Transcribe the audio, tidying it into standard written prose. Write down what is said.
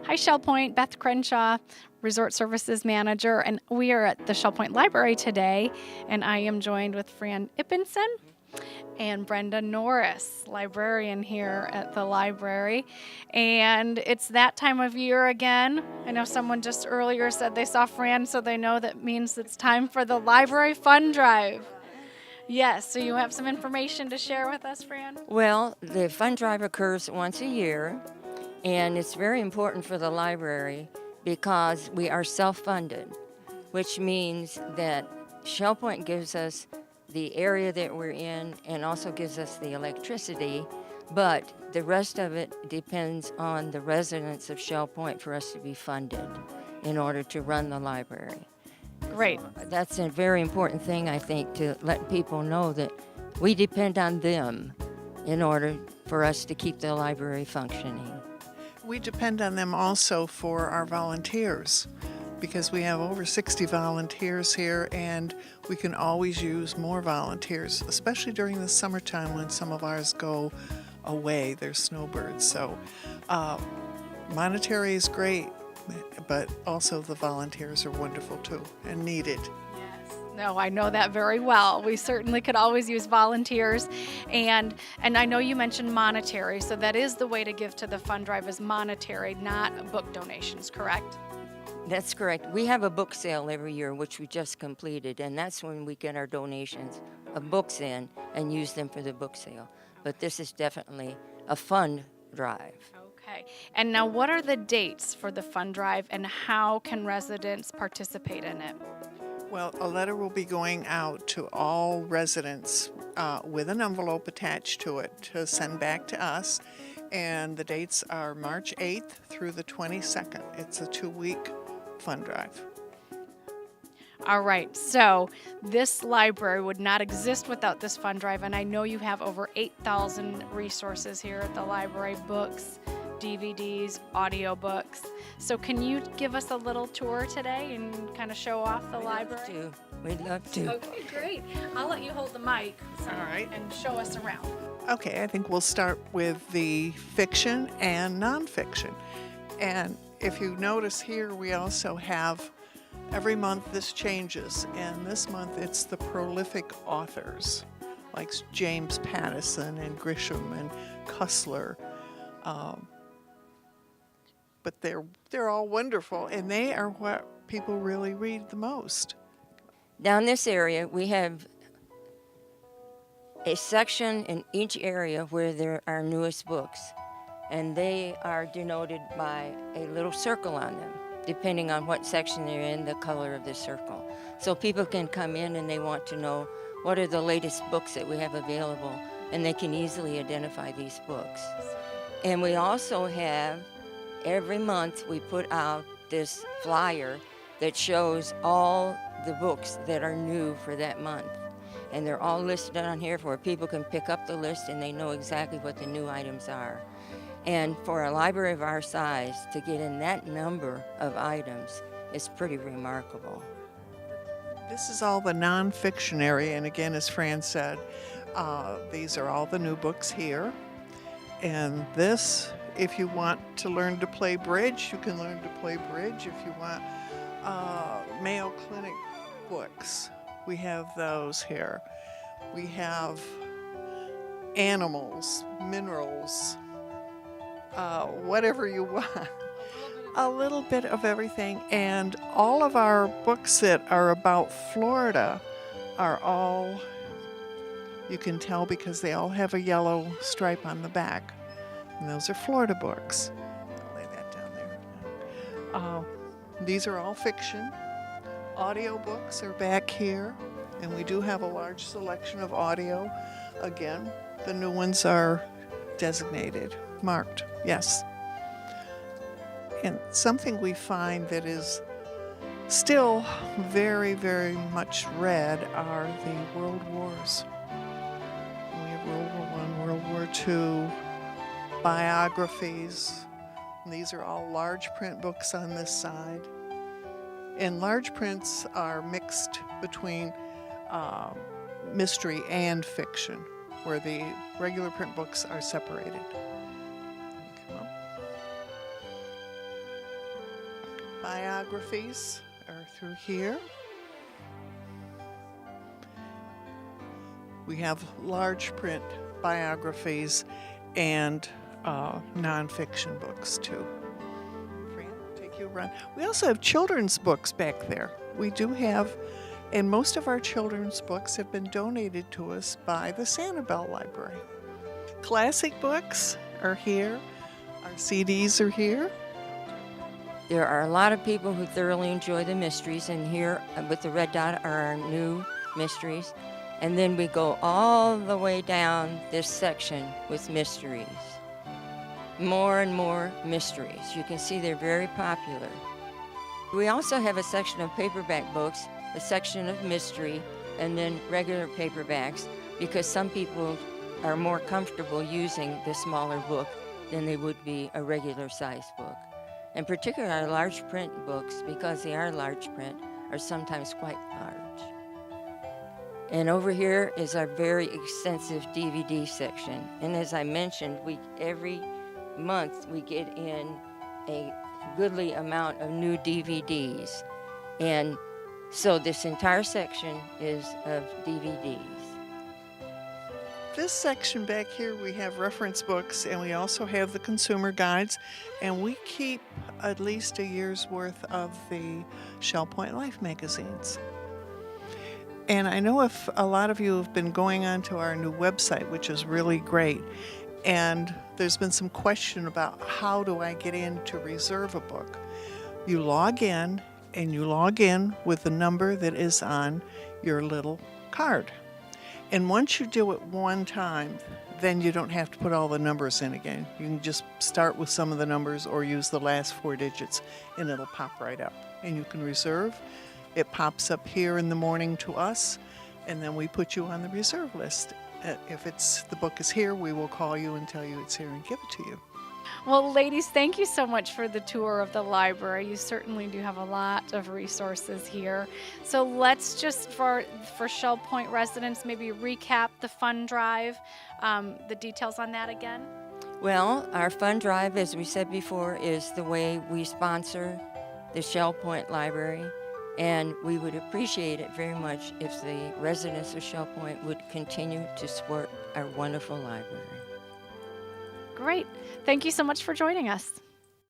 Hi, Shell Point. Beth Crenshaw, Resort Services Manager, and we are at the Shell Point Library today, and I am joined with Fran Ippensen and Brenda Norris, librarian here at the library. And it's that time of year again. I know someone just earlier said they saw Fran, so they know that means it's time for the Library Fund Drive. Yes, so you have some information to share with us, Fran? Well, the fund drive occurs once a year, and it's very important for the library because we are self-funded, which means that Shell Point gives us the area that we're in and also gives us the electricity, but the rest of it depends on the residents of Shell Point for us to be funded in order to run the library. Great. That's a very important thing, I think, to let people know that we depend on them in order for us to keep the library functioning. We depend on them also for our volunteers because we have over 60 volunteers here and we can always use more volunteers, especially during the summertime when some of ours go away. They're snowbirds. So monetary is great, but also the volunteers are wonderful too and needed. No, I know that very well. We certainly could always use volunteers. And I know you mentioned monetary, so that is the way to give to the fund drive is monetary, not book donations, correct? That's correct. We have a book sale every year, which we just completed, and that's when we get our donations of books in and use them for the book sale. But this is definitely a fund drive. Okay. And now what are the dates for the fund drive and how can residents participate in it? Well, a letter will be going out to all residents with an envelope attached to it to send back to us. And the dates are March 8th through the 22nd. It's a 2-week fund drive. All right, so this library would not exist without this fund drive, and I know you have over 8,000 resources here at the library, books, DVDs, audiobooks. So can you give us a little tour today and kind of show off the library? We'd love to. Okay, great. I'll let you hold the mic All right. and show us around. Okay, I think we'll start with the fiction and nonfiction. And if you notice here, we also have every month this changes. And this month it's the prolific authors like James Pattison and Grisham and Cussler. But they're all wonderful, and they are what people really read the most. Down this area, we have a section in each area where there are newest books, and they are denoted by a little circle on them, depending on what section they're in, the color of the circle. So people can come in and they want to know what are the latest books that we have available, and they can easily identify these books. And we also have, every month we put out this flyer that shows all the books that are new for that month. And they're all listed on here where people can pick up the list and they know exactly what the new items are. And for a library of our size, to get in that number of items is pretty remarkable. This is all the nonfiction area, and again, as Fran said, these are all the new books here. And this, if you want to learn to play bridge, you can learn to play bridge. If you want Mayo Clinic books, we have those here. We have animals, minerals, whatever you want. A little bit of everything. And all of our books that are about Florida are all, you can tell because they all have a yellow stripe on the back. And those are Florida books. I'll lay that down there. These are all fiction. Audio books are back here. And we do have a large selection of audio. Again, the new ones are designated, marked, yes. And something we find that is still very, very much read are the World Wars. We have World War I, World War II, biographies. And these are all large print books on this side. And large prints are mixed between mystery and fiction, where the regular print books are separated. Come up. Biographies are through here. We have large print biographies and nonfiction books too. Fran, I'll take you around. We also have children's books back there. We do have, and most of our children's books have been donated to us by the Sanibel Library. Classic books are here. Our CDs are here. There are a lot of people who thoroughly enjoy the mysteries, and here with the red dot are our new mysteries. And then we go all the way down this section with mysteries. More and more mysteries. You can see they're very popular. We also have a section of paperback books, a section of mystery, and then regular paperbacks, because some people are more comfortable using the smaller book than they would be a regular size book. In particular, our large print books, because they are large print, are sometimes quite large. And over here is our very extensive DVD section. And as I mentioned, every month we get in a goodly amount of new DVDs. And so this entire section is of DVDs. This section back here, we have reference books, and we also have the consumer guides, and we keep at least a year's worth of the Shell Point Life magazines. And I know if a lot of you have been going onto our new website, which is really great, and there's been some question about how do I get in to reserve a book. You log in, and you log in with the number that is on your little card. And once you do it one time, then you don't have to put all the numbers in again. You can just start with some of the numbers or use the last 4 digits, and it'll pop right up. And you can reserve. It pops up here in the morning to us, and then we put you on the reserve list. If the book is here, we will call you and tell you it's here and give it to you. Well, ladies, thank you so much for the tour of the library. You certainly do have a lot of resources here. So let's just, for Shell Point residents, maybe recap the fund drive, the details on that again. Well, our fund drive, as we said before, is the way we sponsor the Shell Point Library. And we would appreciate it very much if the residents of Shell Point would continue to support our wonderful library. Great. Thank you so much for joining us.